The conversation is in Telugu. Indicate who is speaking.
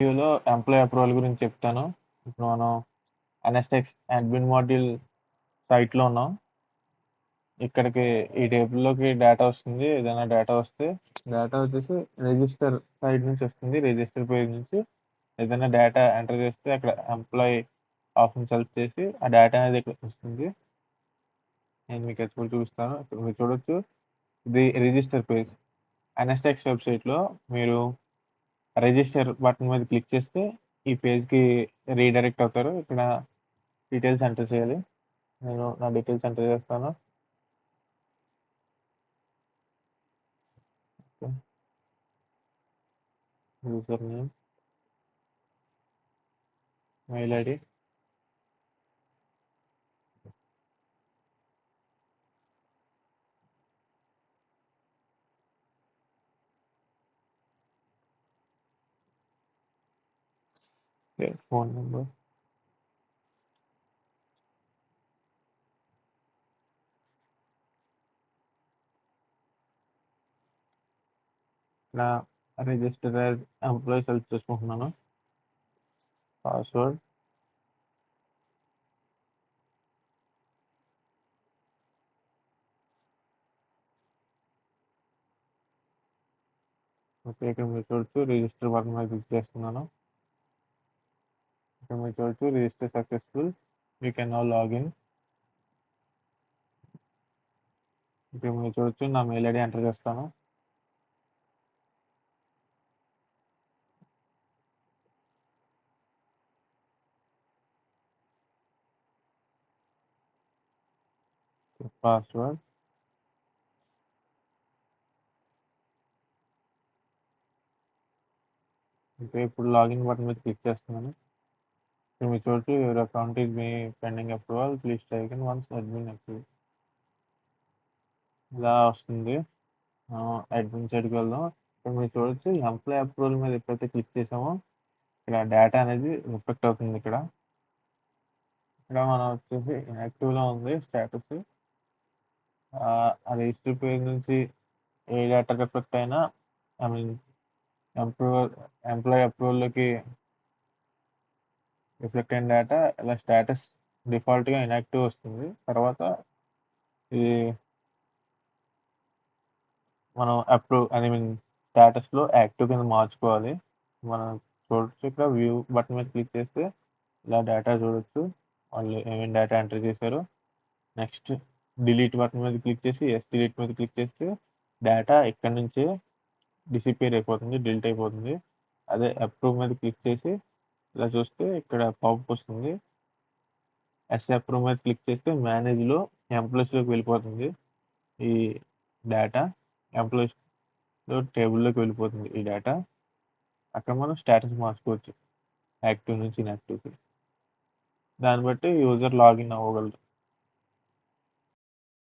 Speaker 1: వీడియోలో ఎంప్లాయీ అప్రూవల్ గురించి చెప్తాను. ఇప్పుడు మనం ఎన్ఎస్టెక్స్ అడ్మిన్ మాడ్యూల్ సైట్‌లో ఉన్నాం. ఇక్కడికి ఈ టేబుల్‌లోకి డేటా వస్తుంది. ఏదైనా డేటా వస్తే డేటా వచ్చేసి రిజిస్టర్ సైడ్ నుంచి వస్తుంది. రిజిస్టర్ పేజ్ నుంచి ఏదైనా డేటా ఎంటర్ చేస్తే అక్కడ ఎంప్లాయీ ఆప్షన్ సెలెక్ట్ చేసి ఆ డేటా అనేది ఇక్కడ వస్తుంది. నేను మీకు ఎక్కడ చూపిస్తాను. ఇక్కడ మీరు చూడొచ్చు. ఇది రిజిస్టర్ పేజ్. ఎన్ఎస్టెక్స్ వెబ్‌సైట్‌లో మీరు రిజిస్టర్ బటన్ మీద క్లిక్ చేస్తే ఈ పేజ్‌కి రీడైరెక్ట్ అవుతారు. ఇక్కడ డీటెయిల్స్ ఎంటర్ చేయాలి. నేను నా డీటెయిల్స్ ఎంటర్ చేస్తాను. Okay. User name, mail ID, phone number, నా రిజిస్టర్ యాజ్ ఎంప్లాయీ సెలెక్ట్ చేసుకుంటున్నాను. Password, okay. ఇక్కడ మీరు చూడొచ్చు రిజిస్టర్ బటన్ మీద క్లిక్ చేస్తున్నాను. ఇక్కడ మీరు చూడొచ్చు register successful, you can now login. ఇక్కడ మీరు చూడొచ్చు నా మెయిల్ ఐడి ఎంటర్ చేస్తాను. Password, okay. ఇప్పుడు లాగిన్ బటన్ మీద క్లిక్ చేస్తున్నాను. ఇక్కడ మీరు చూడొచ్చు your account is me pending approval, please try again once admin approve. ఇలా వస్తుంది. అడ్మిన్ సైడ్కి వెళ్దాం. ఇక్కడ మీరు చూడొచ్చు ఎంప్లాయీ అప్రూవల్ మీద ఎప్పుడైతే క్లిక్ చేసామో ఇక్కడ డేటా అనేది రిఫ్లెక్ట్ అవుతుంది. ఇక్కడ మనం వచ్చేసి యాక్టివ్లో ఉంది స్టేటస్. ఆ రిజిస్టర్ పేజ్ నుంచి ఏ డేటా రిఫ్లెక్ట్ అయినా ఐ మీన్ ఎంప్లాయీ అప్రూవల్లోకి రిఫ్లెక్ట్ అయిన డేటా ఇలా స్టేటస్ డిఫాల్ట్గా ఇన్యాక్టివ్ వస్తుంది. తర్వాత ఇది మనం అప్రూవ్ ఐ మీన్ స్టేటస్లో యాక్టివ్ కింద మార్చుకోవాలి. మనం చూడొచ్చు ఇక్కడ వ్యూ బటన్ మీద క్లిక్ చేస్తే ఇలా డేటా చూడొచ్చు. వాళ్ళు ఏమేమి డేటా ఎంటర్ చేశారు. నెక్స్ట్ డిలీట్ బటన్ మీద క్లిక్ చేసి డిలీట్ మీద క్లిక్ చేస్తే డేటా ఇక్కడ నుంచే డిసిపియర్ అయిపోతుంది, డిలీట్ అయిపోతుంది. అదే అప్రూవ్ మీద క్లిక్ చేసి ఇలా చూస్తే ఇక్కడ పాపప్ వస్తుంది. అప్రూవ్ మీద క్లిక్ చేస్తే మేనేజ్లో ఎంప్లాయీస్లోకి వెళ్ళిపోతుంది. ఈ డేటా ఎంప్లాయీస్లో టేబుల్లోకి వెళ్ళిపోతుంది ఈ డేటా. అక్కడ మనం స్టేటస్ మార్చుకోవచ్చు యాక్టివ్ నుంచి ఇన్యాక్టివ్కి. దాన్ని బట్టి యూజర్ లాగిన్ అవ్వగలరు.